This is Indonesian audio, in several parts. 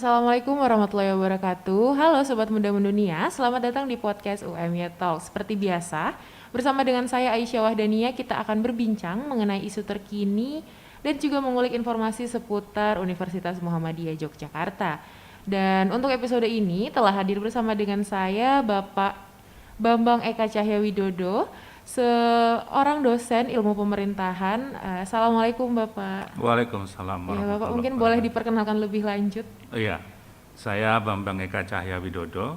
Assalamualaikum warahmatullahi wabarakatuh. Halo Sobat Muda Mendunia, selamat datang di podcast UMY Talk. Seperti biasa, bersama dengan saya Aisyah Wahdania, kita akan berbincang mengenai isu terkini dan juga mengulik informasi seputar Universitas Muhammadiyah Yogyakarta. Dan untuk episode ini telah hadir bersama dengan saya Bapak Bambang Eka Cahyawidodo, seorang dosen ilmu pemerintahan. Assalamualaikum Bapak. Waalaikumsalam Ya warahmatullahi Bapak, mungkin wabarakatuh. boleh diperkenalkan lebih lanjut. Iya, saya Bambang Eka Cahyawidodo.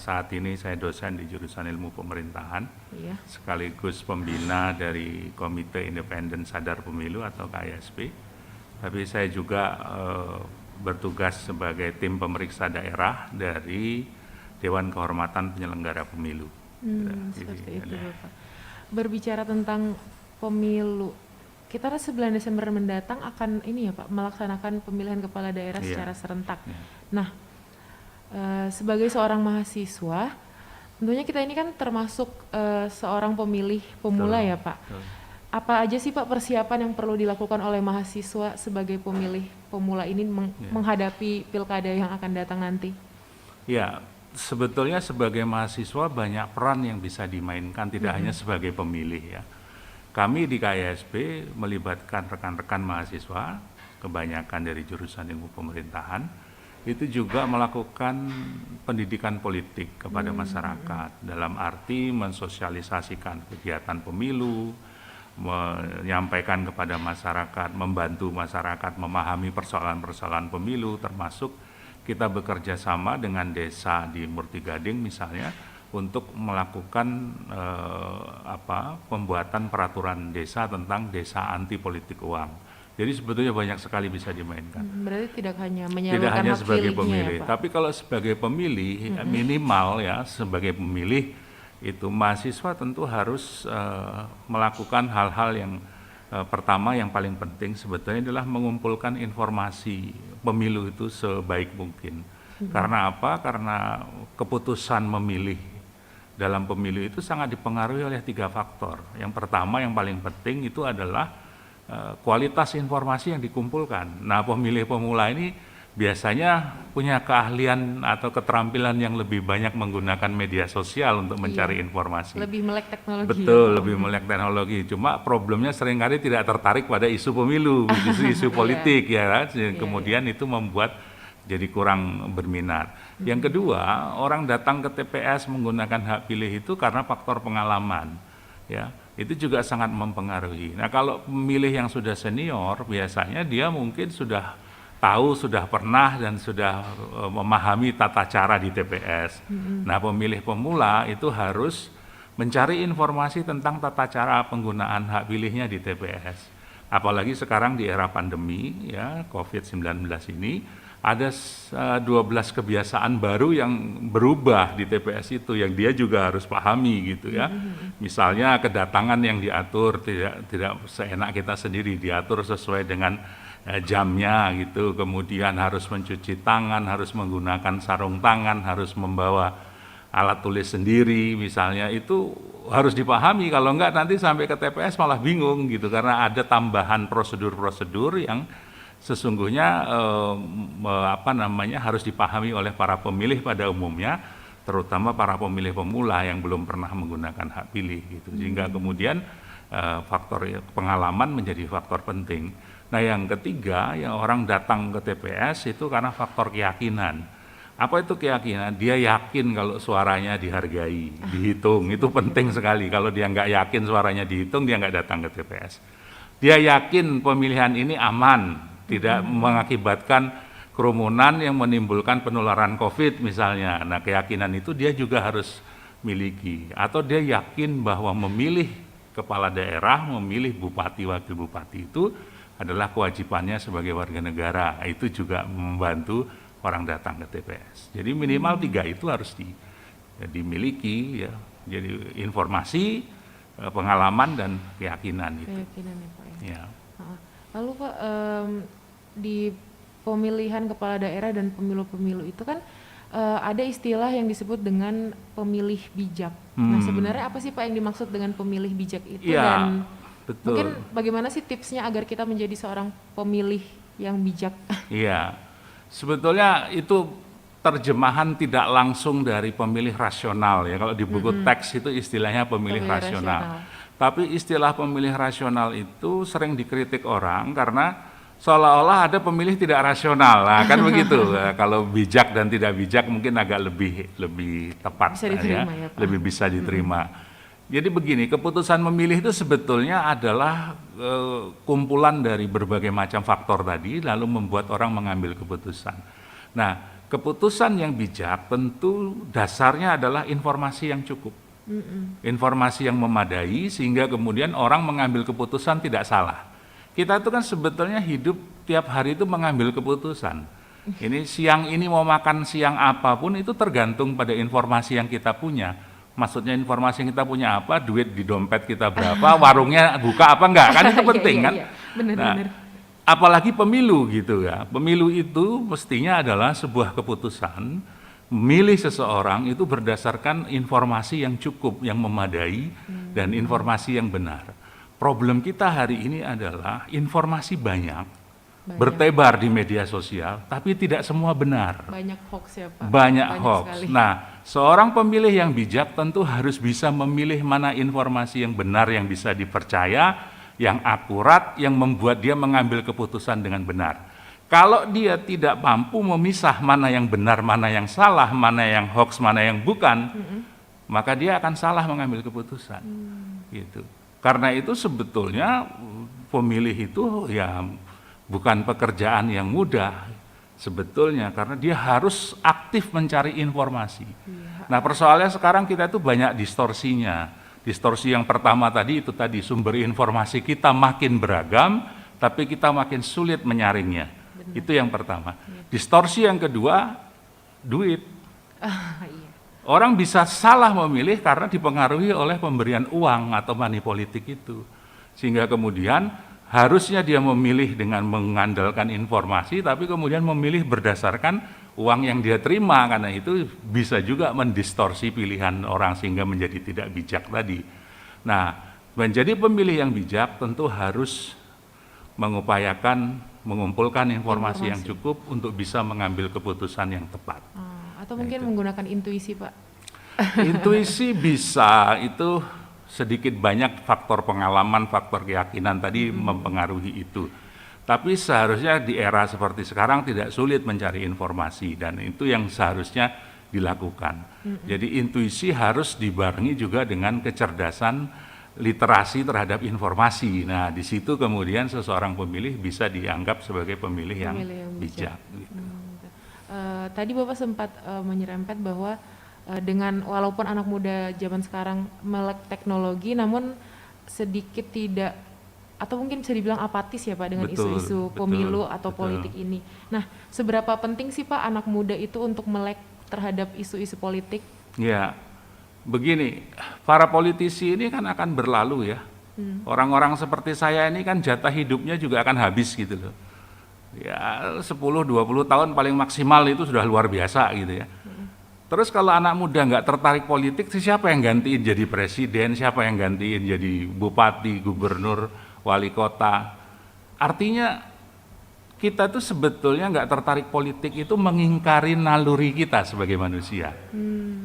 Saat ini saya dosen di jurusan ilmu pemerintahan, Iya. sekaligus pembina dari Komite Independen Sadar Pemilu atau KISP. Tapi saya juga bertugas sebagai tim pemeriksa daerah dari Dewan Kehormatan Penyelenggara Pemilu. Seperti itu Bapak. Berbicara tentang pemilu, kita 9 Desember mendatang akan ini ya Pak, melaksanakan pemilihan kepala daerah Iya. secara serentak. Iya. Nah, sebagai seorang mahasiswa, tentunya kita ini kan termasuk seorang pemilih pemula Betul, ya Pak. betul. Apa aja sih Pak persiapan yang perlu dilakukan oleh mahasiswa sebagai pemilih pemula ini menghadapi pilkada yang akan datang nanti? Ya, sebetulnya sebagai mahasiswa banyak peran yang bisa dimainkan, tidak hanya sebagai pemilih ya. Kami di KISP melibatkan rekan-rekan mahasiswa, kebanyakan dari jurusan ilmu pemerintahan, itu juga melakukan pendidikan politik kepada masyarakat, dalam arti mensosialisasikan kegiatan pemilu, menyampaikan kepada masyarakat, membantu masyarakat memahami persoalan-persoalan pemilu, termasuk kita bekerja sama dengan desa di Murtigading misalnya untuk melakukan pembuatan peraturan desa tentang desa anti politik uang. Jadi sebetulnya banyak sekali bisa dimainkan. Berarti tidak hanya Tidak menyalurkan hanya hak sebagai pilihnya pemilih, ya Pak? tapi kalau sebagai pemilih minimal ya sebagai pemilih itu mahasiswa tentu harus melakukan hal-hal yang pertama yang paling penting sebetulnya adalah mengumpulkan informasi pemilu itu sebaik mungkin. Karena apa? Karena keputusan memilih dalam pemilu itu sangat dipengaruhi oleh 3 faktor. Yang pertama yang paling penting itu adalah kualitas informasi yang dikumpulkan. Nah, pemilih pemula ini biasanya punya keahlian atau keterampilan yang lebih banyak menggunakan media sosial untuk mencari informasi. Lebih melek teknologi. Betul, lebih melek teknologi. Cuma problemnya seringkali tidak tertarik pada isu pemilu, isu politik ya. Kemudian itu membuat jadi kurang berminat. Yang kedua, orang datang ke TPS menggunakan hak pilih itu karena faktor pengalaman. Ya, itu juga sangat mempengaruhi. Nah, kalau pemilih yang sudah senior, biasanya dia mungkin sudah tahu, sudah pernah dan sudah memahami tata cara di TPS. Nah, pemilih pemula itu harus mencari informasi tentang tata cara penggunaan hak pilihnya di TPS. Apalagi sekarang di era pandemi ya, COVID-19 ini ada 12 kebiasaan baru yang berubah di TPS itu yang dia juga harus pahami gitu ya. Misalnya kedatangan yang diatur tidak seenak kita sendiri, diatur sesuai dengan jamnya gitu. Kemudian harus mencuci tangan, harus menggunakan sarung tangan, harus membawa alat tulis sendiri misalnya, itu harus dipahami, kalau enggak nanti sampai ke TPS malah bingung gitu karena ada tambahan prosedur-prosedur yang sesungguhnya harus dipahami oleh para pemilih pada umumnya, terutama para pemilih pemula yang belum pernah menggunakan hak pilih gitu. Sehingga kemudian faktor pengalaman menjadi faktor penting. Nah, yang ketiga, yang orang datang ke TPS itu karena faktor keyakinan. Apa itu keyakinan? Dia yakin kalau suaranya dihargai, dihitung. Itu penting sekali. Kalau dia nggak yakin suaranya dihitung, dia nggak datang ke TPS. Dia yakin pemilihan ini aman, tidak mengakibatkan kerumunan yang menimbulkan penularan COVID misalnya. Nah, keyakinan itu dia juga harus miliki. Atau dia yakin bahwa memilih kepala daerah, memilih bupati, wakil bupati itu adalah kewajibannya sebagai warga negara. Itu juga membantu orang datang ke TPS. Jadi minimal 3 itu harus dimiliki ya. Jadi informasi, pengalaman dan keyakinan itu. Keyakinan ya Pak ya. Ya. Lalu Pak, di pemilihan kepala daerah dan pemilu-pemilu itu kan ada istilah yang disebut dengan pemilih bijak. Nah, sebenarnya apa sih Pak yang dimaksud dengan pemilih bijak itu? Ya, Dan betul. mungkin bagaimana sih tipsnya agar kita menjadi seorang pemilih yang bijak? Iya. Sebetulnya itu terjemahan tidak langsung dari pemilih rasional ya. Kalau di buku teks itu istilahnya pemilih rasional. Tapi istilah pemilih rasional itu sering dikritik orang karena seolah-olah ada pemilih tidak rasional. Nah, kan begitu. Kalau bijak dan tidak bijak mungkin agak lebih tepat bisa diterima, ya, Pak. lebih bisa diterima. Jadi begini, keputusan memilih itu sebetulnya adalah kumpulan dari berbagai macam faktor tadi lalu membuat orang mengambil keputusan. Nah, keputusan yang bijak tentu dasarnya adalah informasi yang cukup. Informasi yang memadai sehingga kemudian orang mengambil keputusan tidak salah. Kita itu kan sebetulnya hidup tiap hari itu mengambil keputusan. Ini siang ini mau makan siang apapun itu tergantung pada informasi yang kita punya. Maksudnya informasi yang kita punya apa, duit di dompet kita berapa, warungnya buka apa enggak, kan itu penting kan. Benar-benar. Apalagi pemilu gitu ya. Pemilu itu mestinya adalah sebuah keputusan memilih seseorang itu berdasarkan informasi yang cukup, yang memadai dan informasi yang benar. Problem kita hari ini adalah informasi banyak, bertebar di media sosial, tapi tidak semua benar. Banyak hoax ya Pak. Banyak hoax. Sekali. Nah, seorang pemilih yang bijak tentu harus bisa memilih mana informasi yang benar yang bisa dipercaya, yang akurat, yang membuat dia mengambil keputusan dengan benar. Kalau dia tidak mampu memisah mana yang benar, mana yang salah, mana yang hoax, mana yang bukan, maka dia akan salah mengambil keputusan. Gitu. Karena itu sebetulnya pemilih itu ya bukan pekerjaan yang mudah sebetulnya, karena dia harus aktif mencari informasi. Nah, persoalannya sekarang kita itu banyak distorsinya. Distorsi yang pertama tadi itu tadi, sumber informasi kita makin beragam, tapi kita makin sulit menyaringnya. Itu yang pertama. Distorsi yang kedua, duit. Orang bisa salah memilih karena dipengaruhi oleh pemberian uang atau money politik itu. Sehingga kemudian harusnya dia memilih dengan mengandalkan informasi, tapi kemudian memilih berdasarkan uang yang dia terima, karena itu bisa juga mendistorsi pilihan orang sehingga menjadi tidak bijak tadi. Nah, menjadi pemilih yang bijak tentu harus mengumpulkan informasi yang cukup untuk bisa mengambil keputusan yang tepat. Atau mungkin menggunakan intuisi, Pak? Intuisi bisa, itu sedikit banyak faktor pengalaman, faktor keyakinan tadi mempengaruhi itu. Tapi seharusnya di era seperti sekarang tidak sulit mencari informasi dan itu yang seharusnya dilakukan. Jadi intuisi harus dibarengi juga dengan kecerdasan literasi terhadap informasi. Nah, di situ kemudian seseorang pemilih bisa dianggap sebagai pemilih yang bijak. Gitu. Tadi Bapak sempat menyerempet bahwa dengan walaupun anak muda zaman sekarang melek teknologi, namun sedikit tidak atau mungkin bisa dibilang apatis ya Pak dengan isu-isu pemilu atau politik ini. Nah, seberapa penting sih Pak anak muda itu untuk melek terhadap isu-isu politik? Ya, begini, para politisi ini kan akan berlalu ya. Orang-orang seperti saya ini kan jatah hidupnya juga akan habis gitu loh. Ya 10-20 tahun paling maksimal itu sudah luar biasa gitu ya. Terus kalau anak muda nggak tertarik politik, siapa yang gantiin jadi presiden, siapa yang gantiin jadi bupati, gubernur, wali kota. Artinya kita tuh sebetulnya nggak tertarik politik itu mengingkari naluri kita sebagai manusia.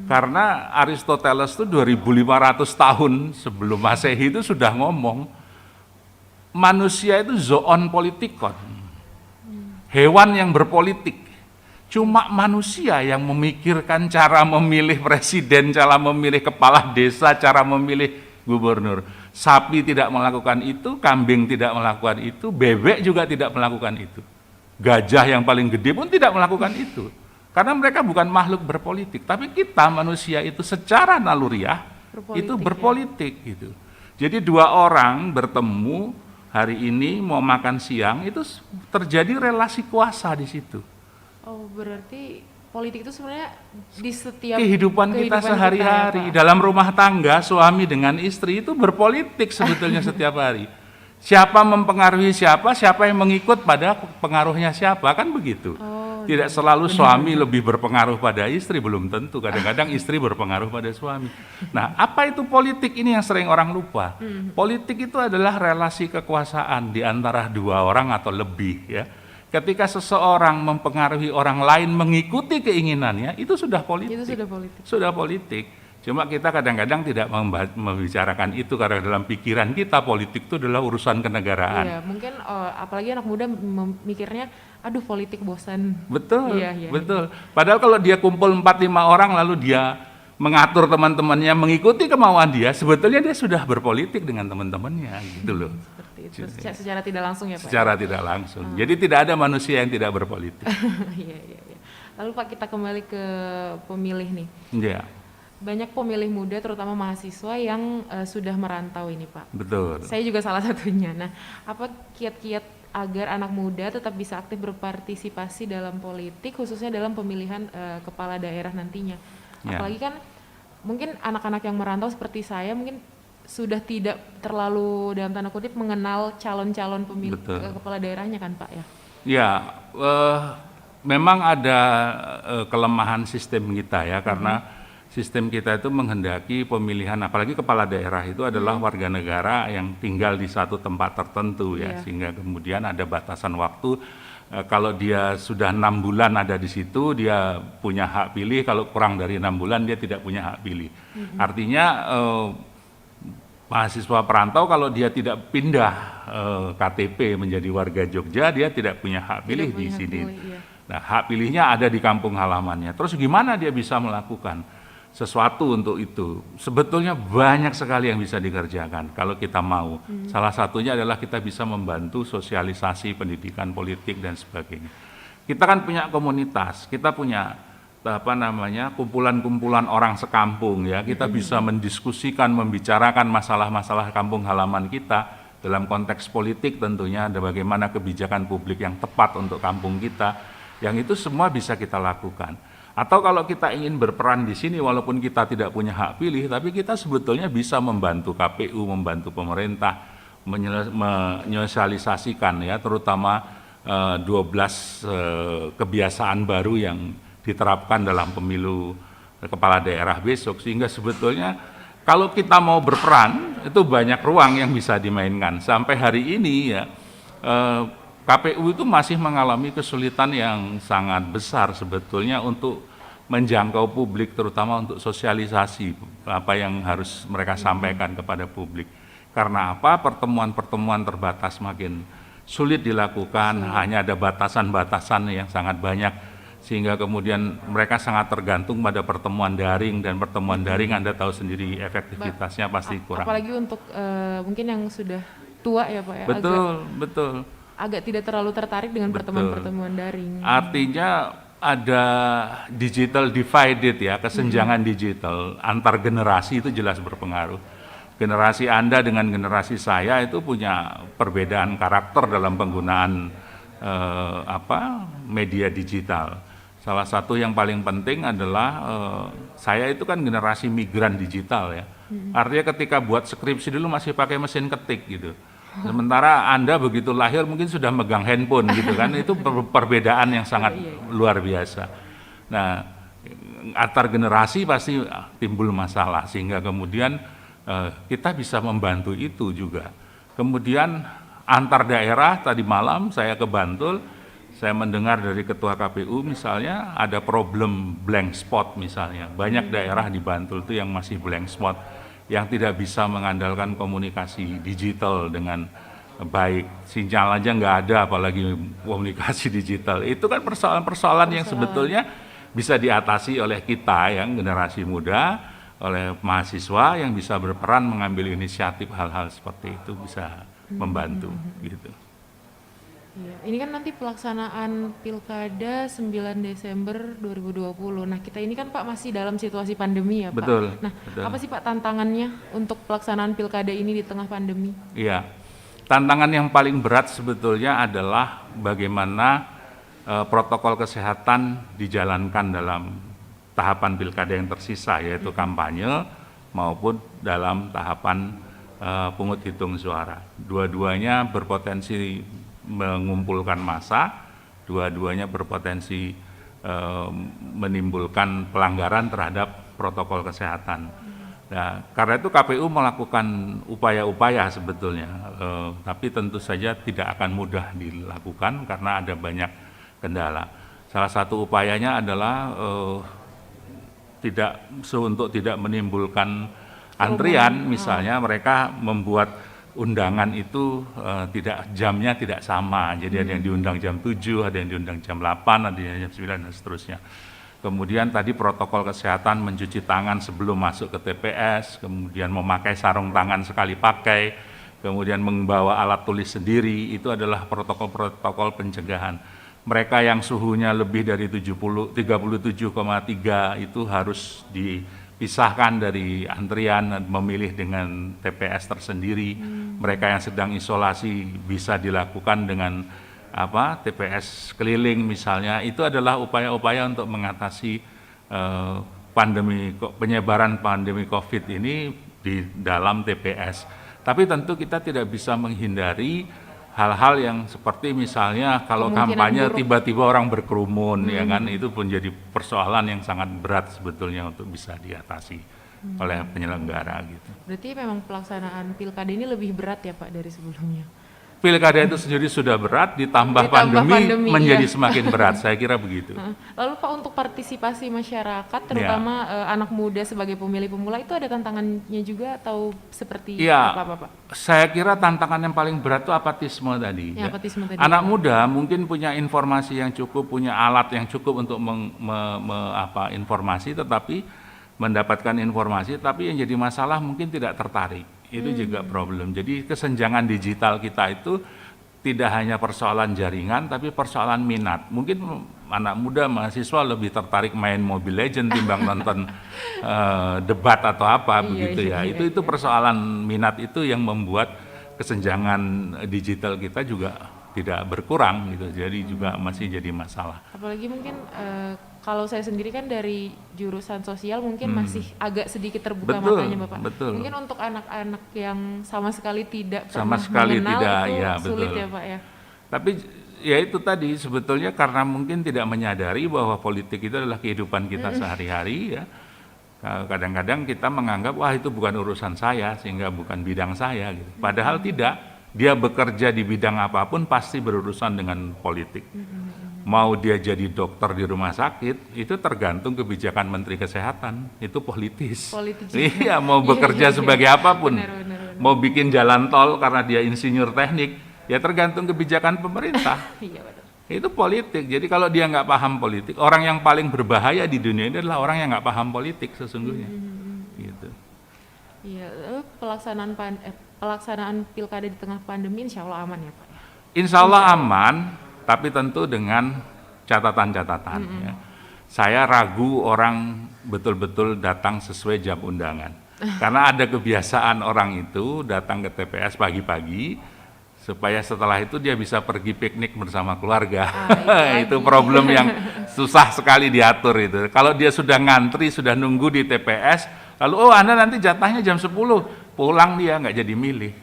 Karena Aristoteles itu 2500 tahun sebelum Masehi itu sudah ngomong, manusia itu zoon politikon, hewan yang berpolitik. Cuma manusia yang memikirkan cara memilih presiden, cara memilih kepala desa, cara memilih gubernur. Sapi tidak melakukan itu, kambing tidak melakukan itu, bebek juga tidak melakukan itu. Gajah yang paling gede pun tidak melakukan itu. Karena mereka bukan makhluk berpolitik, tapi kita manusia itu secara naluriah itu berpolitik ya. Gitu. Jadi dua orang bertemu hari ini mau makan siang itu terjadi relasi kuasa di situ. Oh, berarti politik itu sebenarnya di setiap kehidupan kita sehari-hari. Dalam rumah tangga, suami dengan istri itu berpolitik sebetulnya setiap hari. Siapa mempengaruhi siapa, siapa yang mengikut pada pengaruhnya siapa, kan begitu. Tidak selalu suami lebih berpengaruh pada istri, belum tentu. Kadang-kadang istri berpengaruh pada suami. Nah, apa itu politik ini yang sering orang lupa? Politik itu adalah relasi kekuasaan di antara dua orang atau lebih ya, ketika seseorang mempengaruhi orang lain mengikuti keinginannya, itu sudah politik. Itu sudah politik. Sudah politik. Cuma kita kadang-kadang tidak membicarakan itu karena dalam pikiran kita politik itu adalah urusan kenegaraan. Iya, mungkin apalagi anak muda mikirnya, aduh politik bosan. Betul, Iya. betul. Padahal kalau dia kumpul 4-5 orang lalu dia mengatur teman-temannya mengikuti kemauan dia, sebetulnya dia sudah berpolitik dengan teman-temannya gitu loh. Seperti itu. Secara tidak langsung ya Pak? Secara tidak langsung. Jadi tidak ada manusia yang tidak berpolitik. Iya. Lalu Pak, kita kembali ke pemilih nih. Iya. Banyak pemilih muda terutama mahasiswa yang sudah merantau ini Pak. Betul. Saya juga salah satunya. Nah, apa kiat-kiat agar anak muda tetap bisa aktif berpartisipasi dalam politik, khususnya dalam pemilihan kepala daerah nantinya? Ya. Apalagi kan mungkin anak-anak yang merantau seperti saya mungkin sudah tidak terlalu dalam tanda kutip mengenal calon-calon pemilih kepala daerahnya kan Pak ya? Ya, memang ada kelemahan sistem kita ya, karena sistem kita itu menghendaki pemilihan, apalagi kepala daerah itu adalah warga negara yang tinggal di satu tempat tertentu ya, sehingga kemudian ada batasan waktu. Kalau dia sudah 6 bulan ada di situ, dia punya hak pilih. Kalau kurang dari 6 bulan dia tidak punya hak pilih. Artinya mahasiswa perantau kalau dia tidak pindah KTP menjadi warga Jogja, dia tidak punya hak pilih di sini. Nah, hak pilihnya ada di kampung halamannya. Terus gimana dia bisa melakukan sesuatu untuk itu? Sebetulnya banyak sekali yang bisa dikerjakan kalau kita mau. Salah satunya adalah kita bisa membantu sosialisasi pendidikan politik dan sebagainya. Kita kan punya komunitas, kita punya kumpulan-kumpulan orang sekampung ya. Kita bisa mendiskusikan, membicarakan masalah-masalah kampung halaman kita dalam konteks politik tentunya, ada bagaimana kebijakan publik yang tepat untuk kampung kita. Yang itu semua bisa kita lakukan. Atau kalau kita ingin berperan di sini walaupun kita tidak punya hak pilih, tapi kita sebetulnya bisa membantu KPU, membantu pemerintah menyosialisasikan ya, terutama 12 kebiasaan baru yang diterapkan dalam pemilu kepala daerah besok, sehingga sebetulnya kalau kita mau berperan itu banyak ruang yang bisa dimainkan. Sampai hari ini ya KPU itu masih mengalami kesulitan yang sangat besar sebetulnya untuk menjangkau publik, terutama untuk sosialisasi apa yang harus mereka sampaikan kepada publik. Karena apa? Pertemuan-pertemuan terbatas makin sulit dilakukan, hanya ada batasan-batasan yang sangat banyak, sehingga kemudian mereka sangat tergantung pada pertemuan daring, dan pertemuan daring Anda tahu sendiri efektivitasnya pasti kurang. Apalagi untuk mungkin yang sudah tua ya Pak ya. Betul. Agak tidak terlalu tertarik dengan pertemuan-pertemuan daring. Artinya ada digital divided ya, kesenjangan digital antar generasi itu jelas berpengaruh. Generasi Anda dengan generasi saya itu punya perbedaan karakter dalam penggunaan media digital. Salah satu yang paling penting adalah saya itu kan generasi migran digital ya. Artinya ketika buat skripsi dulu masih pakai mesin ketik gitu. Sementara Anda begitu lahir mungkin sudah megang handphone gitu kan, itu perbedaan yang sangat luar biasa. Nah, antar generasi pasti timbul masalah, sehingga kemudian kita bisa membantu itu juga. Kemudian antar daerah, tadi malam saya ke Bantul, saya mendengar dari Ketua KPU misalnya ada problem blank spot misalnya. Banyak daerah di Bantul itu yang masih blank spot, yang tidak bisa mengandalkan komunikasi digital dengan baik. Sinyal aja nggak ada, apalagi komunikasi digital. Itu kan persoalan-persoalan yang sebetulnya bisa diatasi oleh kita yang generasi muda, oleh mahasiswa yang bisa berperan mengambil inisiatif hal-hal seperti itu, bisa membantu gitu. Iya, ini kan nanti pelaksanaan Pilkada 9 Desember 2020. Nah, kita ini kan Pak masih dalam situasi pandemi ya Pak. Betul. Nah, betul. apa sih Pak tantangannya untuk pelaksanaan Pilkada ini di tengah pandemi? Iya, tantangan yang paling berat sebetulnya adalah bagaimana protokol kesehatan dijalankan dalam tahapan Pilkada yang tersisa, yaitu kampanye maupun dalam tahapan pungut hitung suara. Dua-duanya berpotensi mengumpulkan massa, dua-duanya berpotensi menimbulkan pelanggaran terhadap protokol kesehatan. Nah, karena itu KPU melakukan upaya-upaya sebetulnya, tapi tentu saja tidak akan mudah dilakukan karena ada banyak kendala. Salah satu upayanya adalah untuk tidak menimbulkan antrian, misalnya mereka membuat undangan itu jamnya tidak sama, jadi ada yang diundang jam 7, ada yang diundang jam 8, ada yang jam 9 dan seterusnya. Kemudian tadi protokol kesehatan mencuci tangan sebelum masuk ke TPS, kemudian memakai sarung tangan sekali pakai, kemudian membawa alat tulis sendiri, itu adalah protokol-protokol pencegahan. Mereka yang suhunya lebih dari 37,3 itu harus dipisahkan dari antrian, memilih dengan TPS tersendiri. Mereka yang sedang isolasi bisa dilakukan dengan TPS keliling misalnya. Itu adalah upaya-upaya untuk mengatasi penyebaran pandemi COVID ini di dalam TPS. Tapi tentu kita tidak bisa menghindari hal-hal yang seperti misalnya kalau kampanye tiba-tiba orang berkerumun, ya kan, itu pun jadi persoalan yang sangat berat sebetulnya untuk bisa diatasi oleh penyelenggara gitu. Berarti memang pelaksanaan pilkada ini lebih berat ya Pak dari sebelumnya? Pilkada itu sendiri sudah berat, ditambah pandemi menjadi semakin berat, saya kira begitu. Lalu Pak, untuk partisipasi masyarakat, terutama anak muda sebagai pemilih pemula, itu ada tantangannya juga atau seperti apa Pak? Saya kira tantangan yang paling berat itu apatisme tadi. Apatisme tadi. Anak muda mungkin punya informasi yang cukup, punya alat yang cukup untuk informasi, tetapi mendapatkan informasi, tapi yang jadi masalah mungkin tidak tertarik. Itu juga problem. Jadi kesenjangan digital kita itu tidak hanya persoalan jaringan, tapi persoalan minat. Mungkin anak muda, mahasiswa lebih tertarik main Mobile Legends timbang nonton debat atau apa begitu ya. Itu persoalan minat itu yang membuat kesenjangan digital kita juga tidak berkurang gitu. Jadi juga masih jadi masalah. Apalagi mungkin kalau saya sendiri kan dari jurusan sosial mungkin masih agak sedikit terbuka matanya Bapak. Betul. Mungkin untuk anak-anak yang sama sekali tidak sama pernah sekali mengenal tidak, itu ya, sulit betul. ya Pak ya. Tapi ya itu tadi sebetulnya karena mungkin tidak menyadari bahwa politik itu adalah kehidupan kita sehari-hari ya. Kadang-kadang kita menganggap wah itu bukan urusan saya sehingga bukan bidang saya gitu. Padahal tidak. Dia bekerja di bidang apapun pasti berurusan dengan politik. Mau dia jadi dokter di rumah sakit, itu tergantung kebijakan Menteri Kesehatan, itu politis. Iya, mau bekerja sebagai apapun. Benar. Mau bikin jalan tol karena dia insinyur teknik, ya tergantung kebijakan pemerintah. Iya, betul. Itu politik. Jadi kalau dia nggak paham politik, orang yang paling berbahaya di dunia ini adalah orang yang nggak paham politik sesungguhnya. Gitu. Iya, pelaksanaan pilkada di tengah pandemi insya Allah aman ya Pak? Insya Allah aman, tapi tentu dengan catatan-catatan. Ya. Saya ragu orang betul-betul datang sesuai jam undangan. Karena ada kebiasaan orang itu datang ke TPS pagi-pagi, supaya setelah itu dia bisa pergi piknik bersama keluarga. Itu problem yang susah sekali diatur itu. Kalau dia sudah ngantri, sudah nunggu di TPS, lalu Anda nanti jatahnya jam 10, pulang dia nggak jadi milih.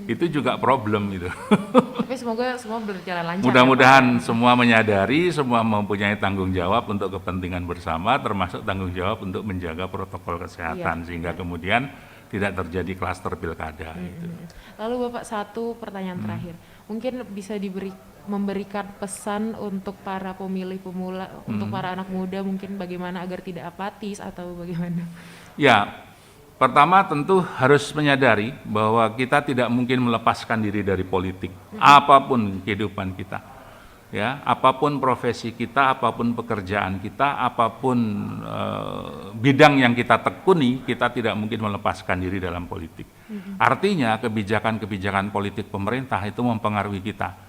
Itu juga problem gitu. Tapi semoga semua berjalan lancar. Mudah-mudahan semua menyadari, semua mempunyai tanggung jawab untuk kepentingan bersama, termasuk tanggung jawab untuk menjaga protokol kesehatan sehingga kemudian tidak terjadi klaster pilkada. Gitu. Lalu Bapak, satu pertanyaan terakhir, mungkin bisa memberikan pesan untuk para pemilih pemula, untuk para anak muda mungkin bagaimana agar tidak apatis atau bagaimana? Ya. Pertama tentu harus menyadari bahwa kita tidak mungkin melepaskan diri dari politik, apapun kehidupan kita, ya, apapun profesi kita, apapun pekerjaan kita, apapun bidang yang kita tekuni, kita tidak mungkin melepaskan diri dalam politik. Artinya kebijakan-kebijakan politik pemerintah itu mempengaruhi kita.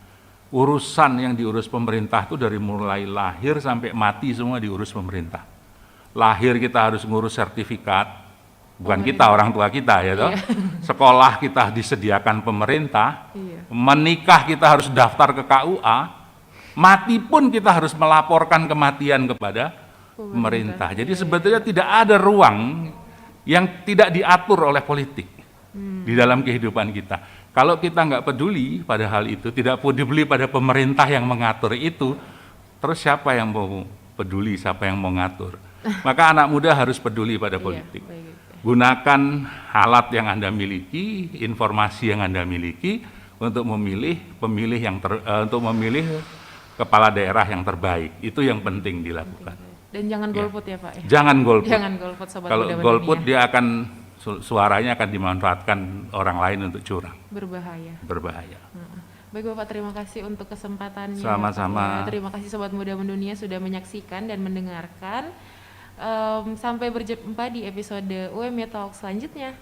Urusan yang diurus pemerintah itu dari mulai lahir sampai mati semua diurus pemerintah. Lahir kita harus ngurus sertifikat. Bukan kita, orang tua kita ya toh. Sekolah kita disediakan pemerintah, menikah kita harus daftar ke KUA, mati pun kita harus melaporkan kematian kepada pemerintah. Jadi sebetulnya tidak ada ruang yang tidak diatur oleh politik di dalam kehidupan kita. Kalau kita nggak peduli pada hal itu, tidak peduli pada pemerintah yang mengatur itu, terus siapa yang mau peduli, siapa yang mau ngatur? Maka anak muda harus peduli pada politik. gunakan alat yang Anda miliki, informasi yang Anda miliki untuk memilih untuk memilih kepala daerah yang terbaik. Itu yang penting dilakukan. Dan jangan golput ya Pak ya. Jangan golput. Jangan golput sobat Kalau muda golput mendunia. dia akan suaranya akan dimanfaatkan orang lain untuk curang. Berbahaya. Berbahaya. Baik Bapak, terima kasih untuk kesempatannya. Sama-sama. Ya, terima kasih Sobat Muda Mendunia sudah menyaksikan dan mendengarkan. Sampai berjumpa di episode UMY Talk selanjutnya.